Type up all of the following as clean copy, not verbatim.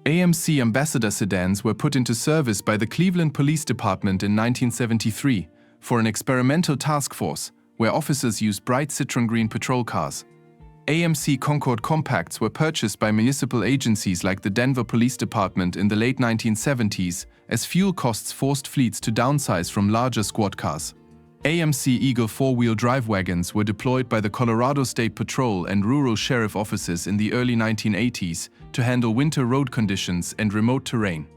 AMC Ambassador sedans were put into service by the Cleveland Police Department in 1973 for an experimental task force where officers used bright citron green patrol cars. AMC Concord Compacts were purchased by municipal agencies like the Denver Police Department in the late 1970s as fuel costs forced fleets to downsize from larger squad cars. AMC Eagle four-wheel drive wagons were deployed by the Colorado State Patrol and rural sheriff offices in the early 1980s to handle winter road conditions and remote terrain.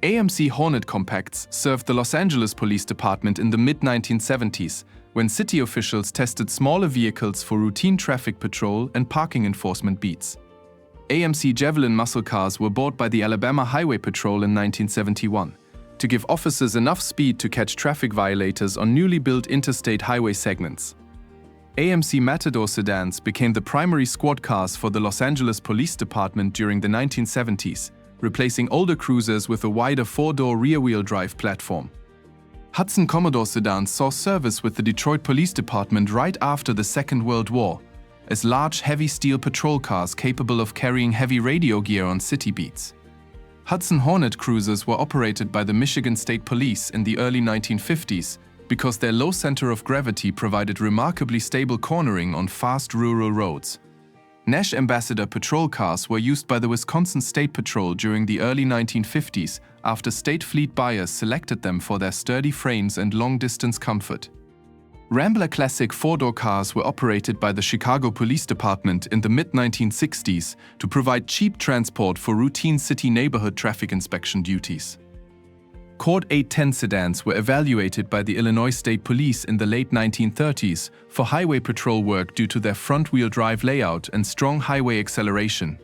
AMC Hornet Compacts served the Los Angeles Police Department in the mid-1970s when city officials tested smaller vehicles for routine traffic patrol and parking enforcement beats. AMC Javelin muscle cars were bought by the Alabama Highway Patrol in 1971 to give officers enough speed to catch traffic violators on newly built interstate highway segments. AMC Matador sedans became the primary squad cars for the Los Angeles Police Department during the 1970s, replacing older cruisers with a wider four-door rear-wheel drive platform. Hudson Commodore sedans saw service with the Detroit Police Department right after the Second World War, as large heavy steel patrol cars capable of carrying heavy radio gear on city beats. Hudson Hornet cruisers were operated by the Michigan State Police in the early 1950s because their low center of gravity provided remarkably stable cornering on fast rural roads. Nash Ambassador patrol cars were used by the Wisconsin State Patrol during the early 1950s after state fleet buyers selected them for their sturdy frames and long-distance comfort. Rambler Classic four-door cars were operated by the Chicago Police Department in the mid-1960s to provide cheap transport for routine city neighborhood traffic inspection duties. Cord 810 sedans were evaluated by the Illinois State Police in the late 1930s for highway patrol work due to their front-wheel drive layout and strong highway acceleration.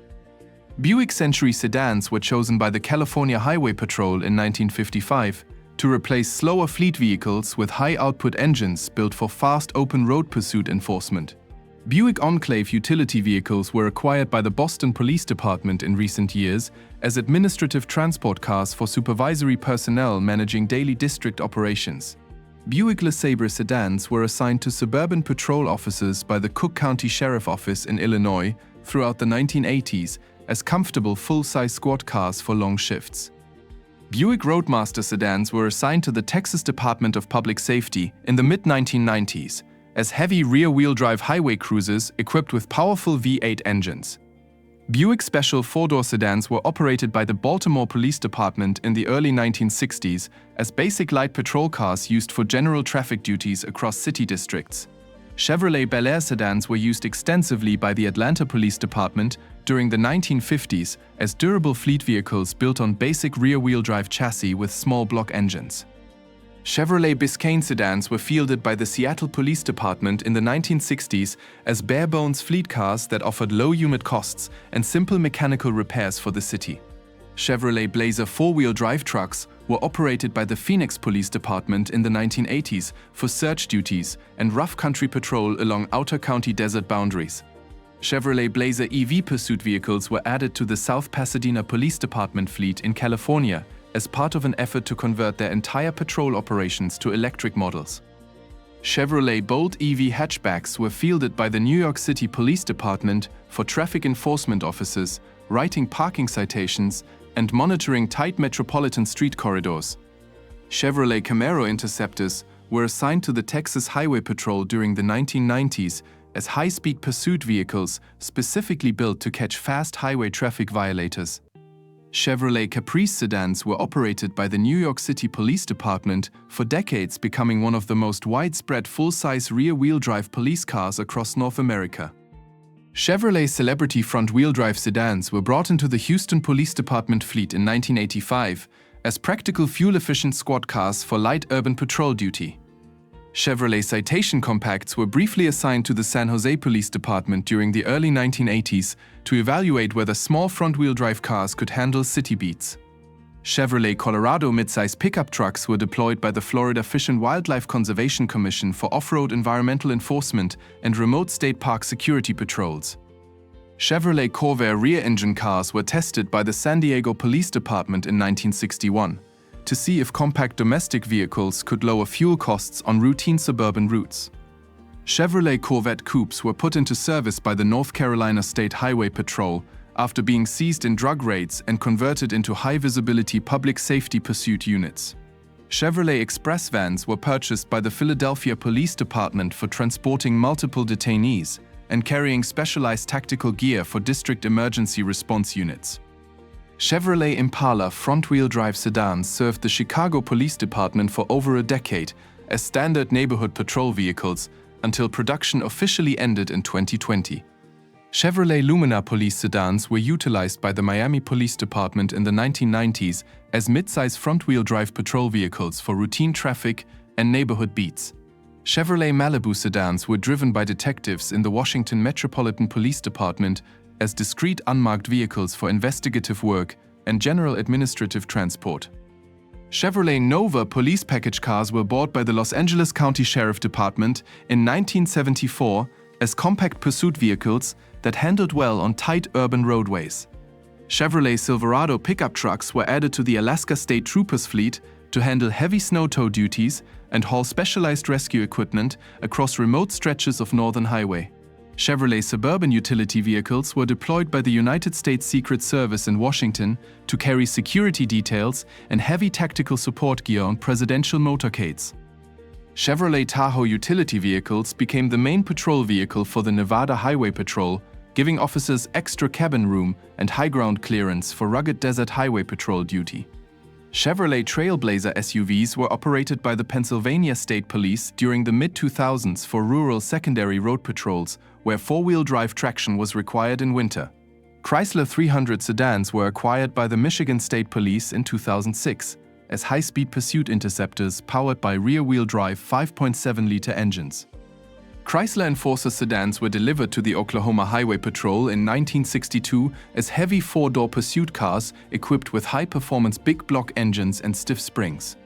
Buick Century sedans were chosen by the California Highway Patrol in 1955 to replace slower fleet vehicles with high-output engines built for fast open road pursuit enforcement. Buick Enclave utility vehicles were acquired by the Boston Police Department in recent years as administrative transport cars for supervisory personnel managing daily district operations. Buick LeSabre sedans were assigned to suburban patrol officers by the Cook County Sheriff Office in Illinois throughout the 1980s as comfortable full-size squad cars for long shifts. Buick Roadmaster sedans were assigned to the Texas Department of Public Safety in the mid-1990s as heavy rear-wheel drive highway cruisers equipped with powerful V8 engines. Buick Special four-door sedans were operated by the Baltimore Police Department in the early 1960s as basic light patrol cars used for general traffic duties across city districts. Chevrolet Bel Air sedans were used extensively by the Atlanta Police Department during the 1950s as durable fleet vehicles built on basic rear-wheel drive chassis with small block engines. Chevrolet Biscayne sedans were fielded by the Seattle Police Department in the 1960s as bare-bones fleet cars that offered low unit costs and simple mechanical repairs for the city. Chevrolet Blazer four-wheel drive trucks were operated by the Phoenix Police Department in the 1980s for search duties and rough country patrol along outer county desert boundaries. Chevrolet Blazer EV pursuit vehicles were added to the South Pasadena Police Department fleet in California as part of an effort to convert their entire patrol operations to electric models. Chevrolet Bolt EV hatchbacks were fielded by the New York City Police Department for traffic enforcement officers, writing parking citations, and monitoring tight metropolitan street corridors. Chevrolet Camaro Interceptors were assigned to the Texas Highway Patrol during the 1990s as high-speed pursuit vehicles specifically built to catch fast highway traffic violators. Chevrolet Caprice sedans were operated by the New York City Police Department for decades, becoming one of the most widespread full-size rear-wheel drive police cars across North America. Chevrolet Celebrity front-wheel drive sedans were brought into the Houston Police Department fleet in 1985 as practical fuel-efficient squad cars for light urban patrol duty. Chevrolet Citation Compacts were briefly assigned to the San Jose Police Department during the early 1980s to evaluate whether small front-wheel drive cars could handle city beats. Chevrolet Colorado midsize pickup trucks were deployed by the Florida Fish and Wildlife Conservation Commission for off-road environmental enforcement and remote state park security patrols. Chevrolet Corvair rear-engine cars were tested by the San Diego Police Department in 1961 to see if compact domestic vehicles could lower fuel costs on routine suburban routes. Chevrolet Corvette coupes were put into service by the North Carolina State Highway Patrol after being seized in drug raids and converted into high-visibility public safety pursuit units. Chevrolet Express vans were purchased by the Philadelphia Police Department for transporting multiple detainees and carrying specialized tactical gear for district emergency response units. Chevrolet Impala front-wheel drive sedans served the Chicago Police Department for over a decade as standard neighborhood patrol vehicles until production officially ended in 2020. Chevrolet Lumina police sedans were utilized by the Miami Police Department in the 1990s as mid-size front-wheel drive patrol vehicles for routine traffic and neighborhood beats. Chevrolet Malibu sedans were driven by detectives in the Washington Metropolitan Police Department as discrete unmarked vehicles for investigative work and general administrative transport. Chevrolet Nova police package cars were bought by the Los Angeles County Sheriff Department in 1974 as compact pursuit vehicles that handled well on tight urban roadways. Chevrolet Silverado pickup trucks were added to the Alaska State Troopers fleet to handle heavy snow tow duties and haul specialized rescue equipment across remote stretches of northern highway. Chevrolet Suburban utility vehicles were deployed by the United States Secret Service in Washington to carry security details and heavy tactical support gear on presidential motorcades. Chevrolet Tahoe utility vehicles became the main patrol vehicle for the Nevada Highway Patrol, giving officers extra cabin room and high ground clearance for rugged desert highway patrol duty. Chevrolet Trailblazer SUVs were operated by the Pennsylvania State Police during the mid-2000s for rural secondary road patrols, where four-wheel drive traction was required in winter. Chrysler 300 sedans were acquired by the Michigan State Police in 2006 as high-speed pursuit interceptors powered by rear-wheel drive 5.7-liter engines. Chrysler Enforcer sedans were delivered to the Oklahoma Highway Patrol in 1962 as heavy four-door pursuit cars equipped with high-performance big-block engines and stiff springs.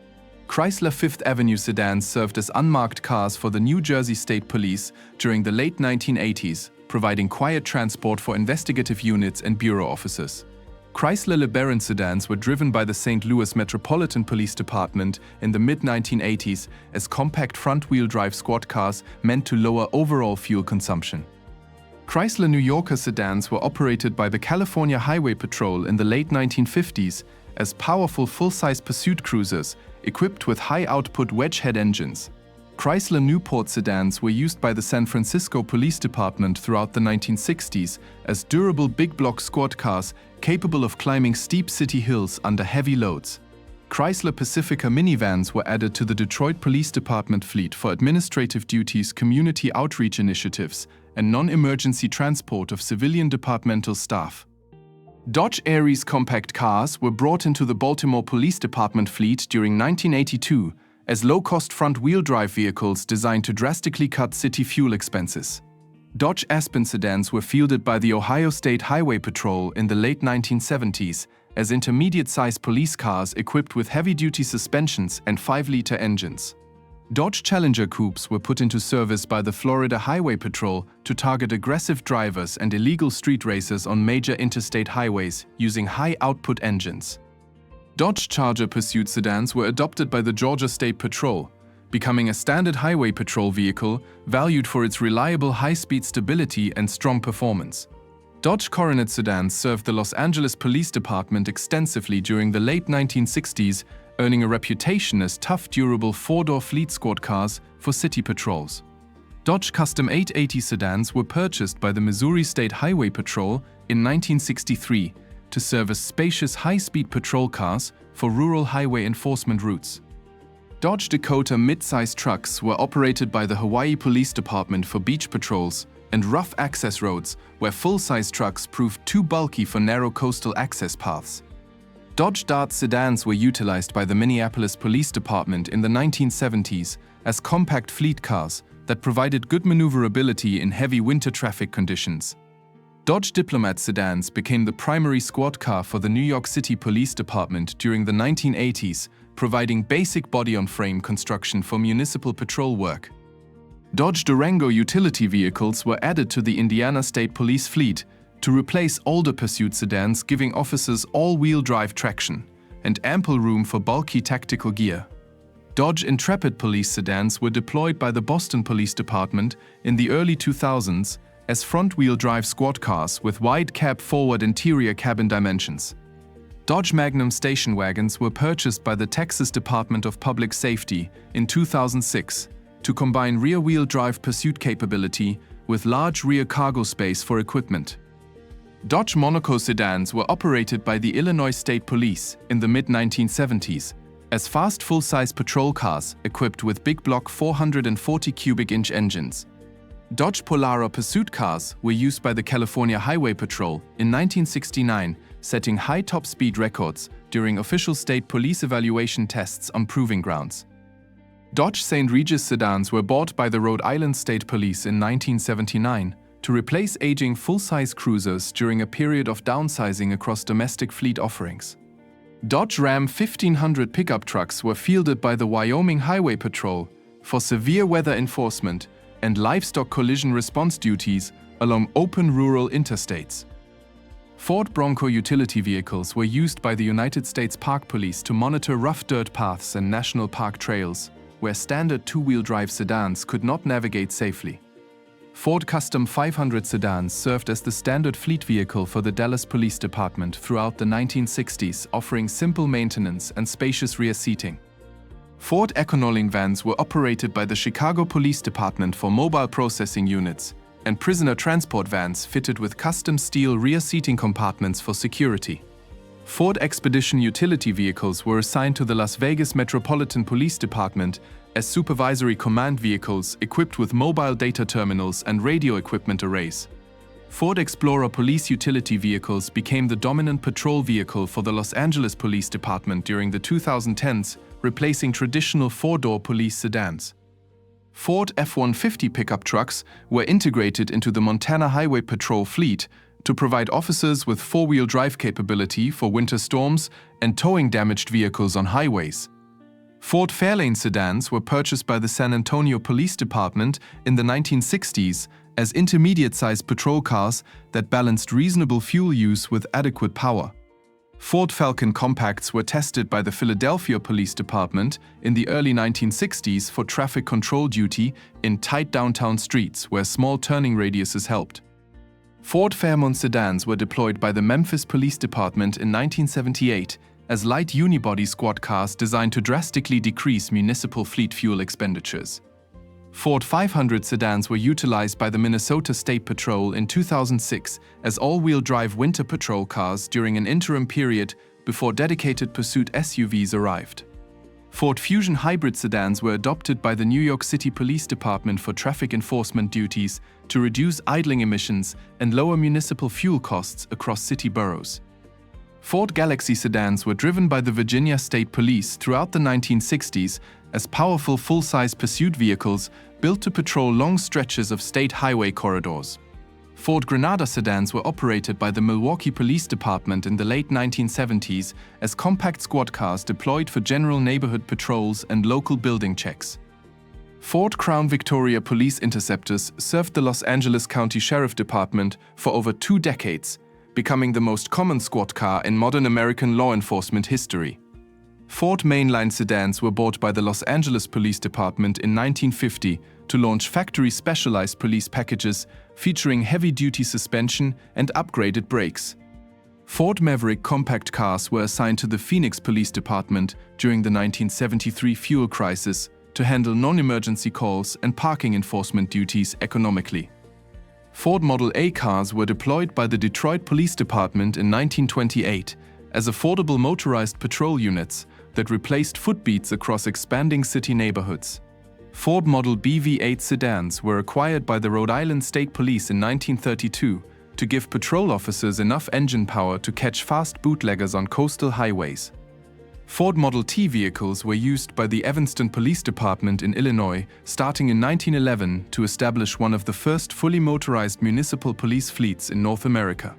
Chrysler Fifth Avenue sedans served as unmarked cars for the New Jersey State Police during the late 1980s, providing quiet transport for investigative units and bureau officers. Chrysler LeBaron sedans were driven by the St. Louis Metropolitan Police Department in the mid-1980s as compact front-wheel drive squad cars meant to lower overall fuel consumption. Chrysler New Yorker sedans were operated by the California Highway Patrol in the late 1950s as powerful full-size pursuit cruisers equipped with high-output wedge-head engines. Chrysler Newport sedans were used by the San Francisco Police Department throughout the 1960s as durable big-block squad cars capable of climbing steep city hills under heavy loads. Chrysler Pacifica minivans were added to the Detroit Police Department fleet for administrative duties, community outreach initiatives, and non-emergency transport of civilian departmental staff. Dodge Aries compact cars were brought into the Baltimore Police Department fleet during 1982 as low-cost front-wheel drive vehicles designed to drastically cut city fuel expenses. Dodge Aspen sedans were fielded by the Ohio State Highway Patrol in the late 1970s as intermediate-sized police cars equipped with heavy-duty suspensions and 5-liter engines. Dodge Challenger coupes were put into service by the Florida Highway Patrol to target aggressive drivers and illegal street racers on major interstate highways using high-output engines. Dodge Charger pursuit sedans were adopted by the Georgia State Patrol, becoming a standard highway patrol vehicle valued for its reliable high-speed stability and strong performance. Dodge Coronet sedans served the Los Angeles Police Department extensively during the late 1960s, earning a reputation as tough, durable four-door fleet squad cars for city patrols. Dodge Custom 880 sedans were purchased by the Missouri State Highway Patrol in 1963 to serve as spacious high-speed patrol cars for rural highway enforcement routes. Dodge Dakota mid-size trucks were operated by the Hawaii Police Department for beach patrols and rough access roads where full-size trucks proved too bulky for narrow coastal access paths. Dodge Dart sedans were utilized by the Minneapolis Police Department in the 1970s as compact fleet cars that provided good maneuverability in heavy winter traffic conditions. Dodge Diplomat sedans became the primary squad car for the New York City Police Department during the 1980s, providing basic body-on-frame construction for municipal patrol work. Dodge Durango utility vehicles were added to the Indiana State Police fleet to replace older pursuit sedans, giving officers all-wheel drive traction and ample room for bulky tactical gear. Dodge Intrepid police sedans were deployed by the Boston Police Department in the early 2000s as front-wheel drive squad cars with wide cab forward interior cabin dimensions. Dodge Magnum station wagons were purchased by the Texas Department of Public Safety in 2006 to combine rear-wheel drive pursuit capability with large rear cargo space for equipment. Dodge Monaco sedans were operated by the Illinois State Police in the mid-1970s as fast full-size patrol cars equipped with big block 440 cubic inch engines. Dodge Polara pursuit cars were used by the California Highway Patrol in 1969, setting high top speed records during official state police evaluation tests on proving grounds. Dodge St. Regis sedans were bought by the Rhode Island State Police in 1979 to replace aging full-size cruisers during a period of downsizing across domestic fleet offerings. Dodge Ram 1500 pickup trucks were fielded by the Wyoming Highway Patrol for severe weather enforcement and livestock collision response duties along open rural interstates. Ford Bronco utility vehicles were used by the United States Park Police to monitor rough dirt paths and national park trails, where standard two-wheel drive sedans could not navigate safely. Ford Custom 500 sedans served as the standard fleet vehicle for the Dallas Police Department throughout the 1960s, offering simple maintenance and spacious rear seating. Ford Econoline vans were operated by the Chicago Police Department for mobile processing units, and prisoner transport vans fitted with custom steel rear seating compartments for security. Ford Expedition utility vehicles were assigned to the Las Vegas Metropolitan Police Department as supervisory command vehicles equipped with mobile data terminals and radio equipment arrays. Ford Explorer police utility vehicles became the dominant patrol vehicle for the Los Angeles Police Department during the 2010s, replacing traditional four-door police sedans. Ford F-150 pickup trucks were integrated into the Montana Highway Patrol fleet to provide officers with four-wheel drive capability for winter storms and towing damaged vehicles on highways. Ford Fairlane sedans were purchased by the San Antonio Police Department in the 1960s as intermediate-sized patrol cars that balanced reasonable fuel use with adequate power. Ford Falcon compacts were tested by the Philadelphia Police Department in the early 1960s for traffic control duty in tight downtown streets where small turning radiuses helped. Ford Fairmont sedans were deployed by the Memphis Police Department in 1978 as light unibody squad cars designed to drastically decrease municipal fleet fuel expenditures. Ford 500 sedans were utilized by the Minnesota State Patrol in 2006 as all-wheel drive winter patrol cars during an interim period before dedicated pursuit SUVs arrived. Ford Fusion hybrid sedans were adopted by the New York City Police Department for traffic enforcement duties to reduce idling emissions and lower municipal fuel costs across city boroughs. Ford Galaxy sedans were driven by the Virginia State Police throughout the 1960s as powerful full-size pursuit vehicles built to patrol long stretches of state highway corridors. Ford Granada sedans were operated by the Milwaukee Police Department in the late 1970s as compact squad cars deployed for general neighborhood patrols and local building checks. Ford Crown Victoria Police Interceptors served the Los Angeles County Sheriff Department for over 2 decades, becoming the most common squad car in modern American law enforcement history. Ford mainline sedans were bought by the Los Angeles Police Department in 1950 to launch factory-specialized police packages featuring heavy-duty suspension and upgraded brakes. Ford Maverick compact cars were assigned to the Phoenix Police Department during the 1973 fuel crisis to handle non-emergency calls and parking enforcement duties economically. Ford Model A cars were deployed by the Detroit Police Department in 1928 as affordable motorized patrol units that replaced footbeats across expanding city neighborhoods. Ford Model B V8 sedans were acquired by the Rhode Island State Police in 1932 to give patrol officers enough engine power to catch fast bootleggers on coastal highways. Ford Model T vehicles were used by the Evanston Police Department in Illinois starting in 1911 to establish one of the first fully motorized municipal police fleets in North America.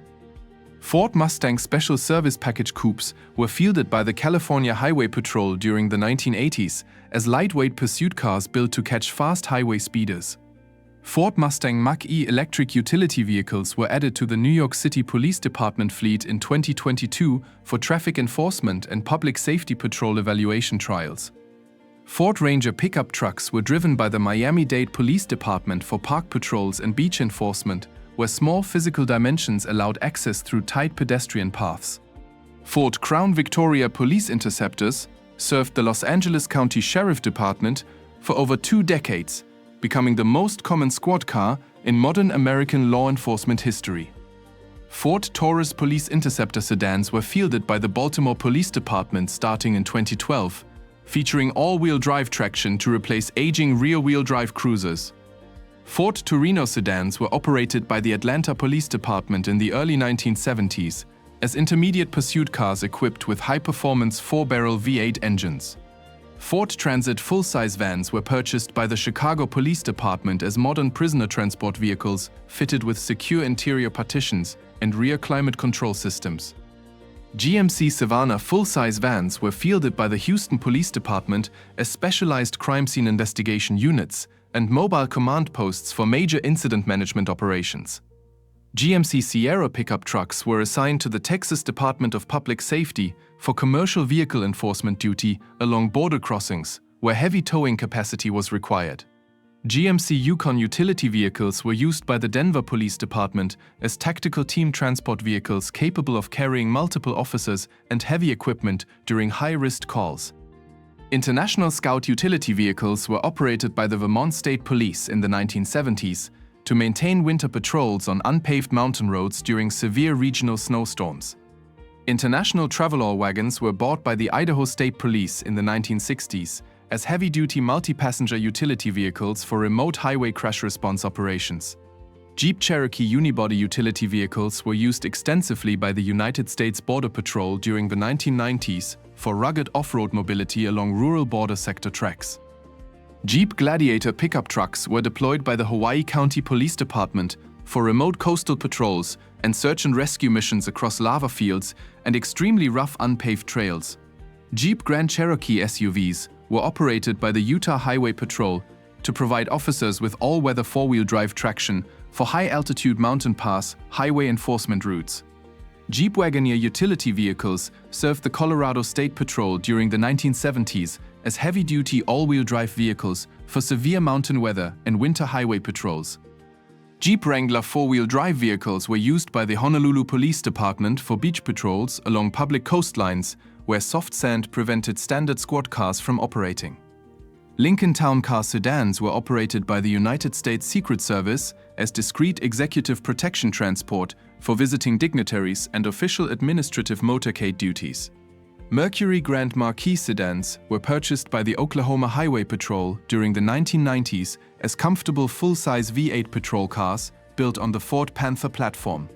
Ford Mustang Special Service Package coupes were fielded by the California Highway Patrol during the 1980s as lightweight pursuit cars built to catch fast highway speeders. Ford Mustang Mach-E electric utility vehicles were added to the New York City Police Department fleet in 2022 for traffic enforcement and public safety patrol evaluation trials. Ford Ranger pickup trucks were driven by the Miami-Dade Police Department for park patrols and beach enforcement, where small physical dimensions allowed access through tight pedestrian paths. Ford Crown Victoria police interceptors served the Los Angeles County Sheriff Department for over 2 decades, becoming the most common squad car in modern American law enforcement history. Ford Taurus police interceptor sedans were fielded by the Baltimore Police Department starting in 2012, featuring all-wheel drive traction to replace aging rear-wheel drive cruisers. Ford Torino sedans were operated by the Atlanta Police Department in the early 1970s as intermediate pursuit cars equipped with high-performance 4-barrel V8 engines. Ford Transit full-size vans were purchased by the Chicago Police Department as modern prisoner transport vehicles fitted with secure interior partitions and rear climate control systems. GMC Savannah full-size vans were fielded by the Houston Police Department as specialized crime scene investigation units and mobile command posts for major incident management operations. GMC Sierra pickup trucks were assigned to the Texas Department of Public Safety for commercial vehicle enforcement duty along border crossings, where heavy towing capacity was required. GMC Yukon utility vehicles were used by the Denver Police Department as tactical team transport vehicles capable of carrying multiple officers and heavy equipment during high-risk calls. International Scout utility vehicles were operated by the Vermont State Police in the 1970s to maintain winter patrols on unpaved mountain roads during severe regional snowstorms. International Travelall wagons were bought by the Idaho State Police in the 1960s as heavy-duty multi-passenger utility vehicles for remote highway crash response operations. Jeep Cherokee unibody utility vehicles were used extensively by the United States Border Patrol during the 1990s for rugged off-road mobility along rural border sector tracks. Jeep Gladiator pickup trucks were deployed by the Hawaii County Police Department for remote coastal patrols and search and rescue missions across lava fields and extremely rough unpaved trails. Jeep Grand Cherokee SUVs were operated by the Utah Highway Patrol to provide officers with all-weather four-wheel drive traction for high-altitude mountain pass highway enforcement routes. Jeep Wagoneer utility vehicles served the Colorado State Patrol during the 1970s as heavy-duty all-wheel drive vehicles for severe mountain weather and winter highway patrols. Jeep Wrangler four-wheel drive vehicles were used by the Honolulu Police Department for beach patrols along public coastlines where soft sand prevented standard squad cars from operating. Lincoln Town Car sedans were operated by the United States Secret Service as discreet executive protection transport for visiting dignitaries and official administrative motorcade duties. Mercury Grand Marquis sedans were purchased by the Oklahoma Highway Patrol during the 1990s as comfortable full-size V8 patrol cars built on the Ford Panther platform.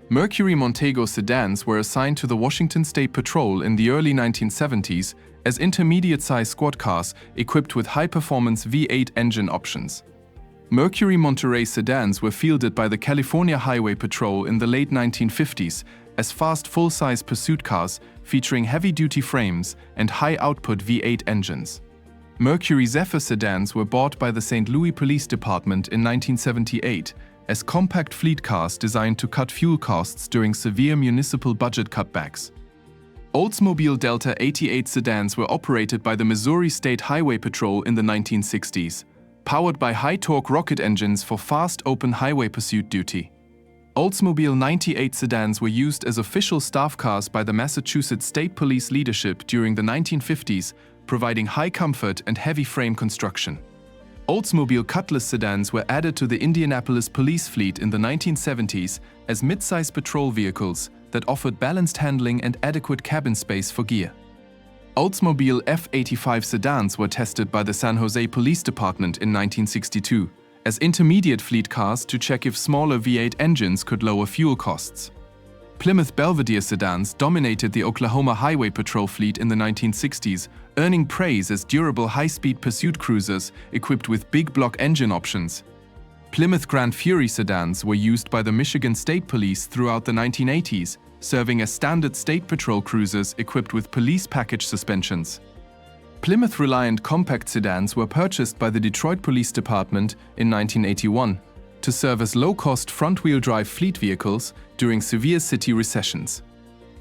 Mercury Montego sedans were assigned to the Washington State Patrol in the early 1970s as intermediate-size squad cars equipped with high-performance V8 engine options. Mercury Monterey sedans were fielded by the California Highway Patrol in the late 1950s as fast full-size pursuit cars featuring heavy-duty frames and high-output V8 engines. Mercury Zephyr sedans were bought by the St. Louis Police Department in 1978 as compact fleet cars designed to cut fuel costs during severe municipal budget cutbacks. Oldsmobile Delta 88 sedans were operated by the Missouri State Highway Patrol in the 1960s, powered by high-torque rocket engines for fast open highway pursuit duty. Oldsmobile 98 sedans were used as official staff cars by the Massachusetts State Police leadership during the 1950s, providing high comfort and heavy frame construction. Oldsmobile Cutlass sedans were added to the Indianapolis police fleet in the 1970s as mid-size patrol vehicles that offered balanced handling and adequate cabin space for gear. Oldsmobile F85 sedans were tested by the San Jose Police Department in 1962 as intermediate fleet cars to check if smaller V8 engines could lower fuel costs. Plymouth Belvedere sedans dominated the Oklahoma Highway Patrol fleet in the 1960s, earning praise as durable high-speed pursuit cruisers equipped with big block engine options. Plymouth Grand Fury sedans were used by the Michigan State Police throughout the 1980s, serving as standard state patrol cruisers equipped with police package suspensions. Plymouth Reliant compact sedans were purchased by the Detroit Police Department in 1981 to serve as low-cost front-wheel drive fleet vehicles during severe city recessions.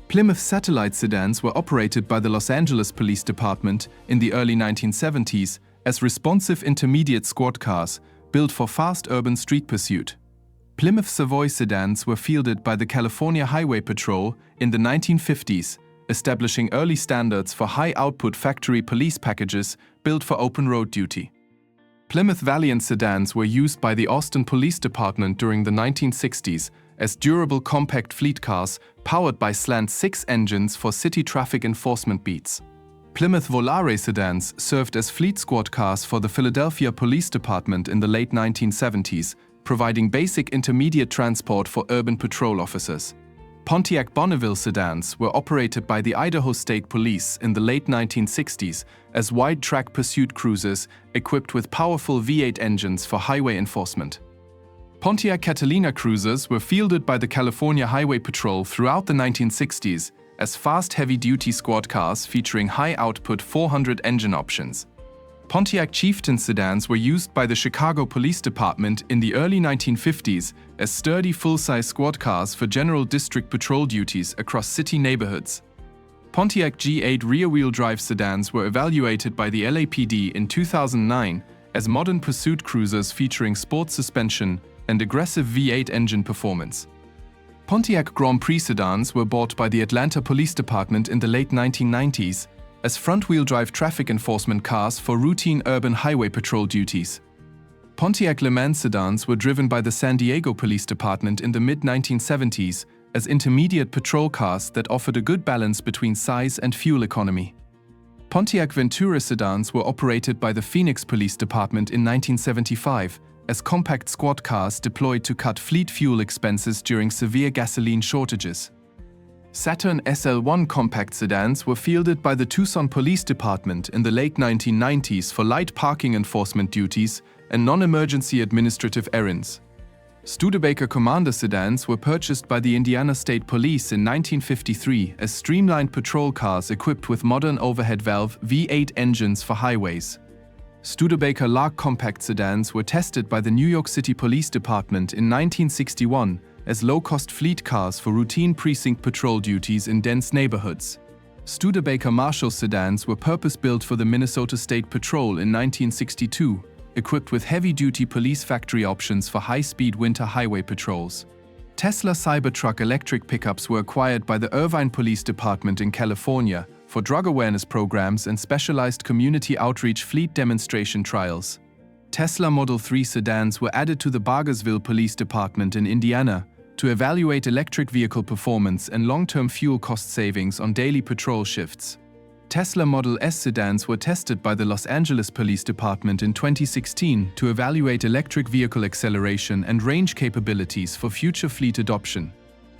Plymouth Satellite sedans were operated by the Los Angeles Police Department in the early 1970s as responsive intermediate squad cars built for fast urban street pursuit. Plymouth Savoy sedans were fielded by the California Highway Patrol in the 1950s, establishing early standards for high-output factory police packages built for open road duty. Plymouth Valiant sedans were used by the Austin Police Department during the 1960s as durable compact fleet cars powered by slant-6 engines for city traffic enforcement beats. Plymouth Volare sedans served as fleet squad cars for the Philadelphia Police Department in the late 1970s, providing basic intermediate transport for urban patrol officers. Pontiac Bonneville sedans were operated by the Idaho State Police in the late 1960s as wide-track pursuit cruisers equipped with powerful V8 engines for highway enforcement. Pontiac Catalina cruisers were fielded by the California Highway Patrol throughout the 1960s as fast heavy-duty squad cars featuring high-output 400 engine options. Pontiac Chieftain sedans were used by the Chicago Police Department in the early 1950s as sturdy full-size squad cars for general district patrol duties across city neighborhoods. Pontiac G8 rear-wheel drive sedans were evaluated by the LAPD in 2009 as modern pursuit cruisers featuring sport suspension and aggressive V8 engine performance. Pontiac Grand Prix sedans were bought by the Atlanta Police Department in the late 1990s as front-wheel drive traffic enforcement cars for routine urban highway patrol duties. Pontiac Le Mans sedans were driven by the San Diego Police Department in the mid-1970s as intermediate patrol cars that offered a good balance between size and fuel economy. Pontiac Ventura sedans were operated by the Phoenix Police Department in 1975 as compact squad cars deployed to cut fleet fuel expenses during severe gasoline shortages. Saturn SL1 compact sedans were fielded by the Tucson Police Department in the late 1990s for light parking enforcement duties and non-emergency administrative errands. Studebaker Commander sedans were purchased by the Indiana State Police in 1953 as streamlined patrol cars equipped with modern overhead valve V8 engines for highways. Studebaker Lark compact sedans were tested by the New York City Police Department in 1961 as low-cost fleet cars for routine precinct patrol duties in dense neighborhoods. Studebaker Marshall sedans were purpose-built for the Minnesota State Patrol in 1962, equipped with heavy-duty police factory options for high-speed winter highway patrols. Tesla Cybertruck electric pickups were acquired by the Irvine Police Department in California for drug awareness programs and specialized community outreach fleet demonstration trials. Tesla Model 3 sedans were added to the Bargersville Police Department in Indiana to evaluate electric vehicle performance and long-term fuel cost savings on daily patrol shifts. Tesla Model S sedans were tested by the Los Angeles Police Department in 2016 to evaluate electric vehicle acceleration and range capabilities for future fleet adoption.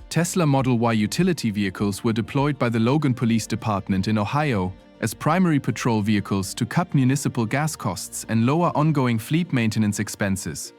Tesla Model Y utility vehicles were deployed by the Logan Police Department in Ohio as primary patrol vehicles to cut municipal gas costs and lower ongoing fleet maintenance expenses.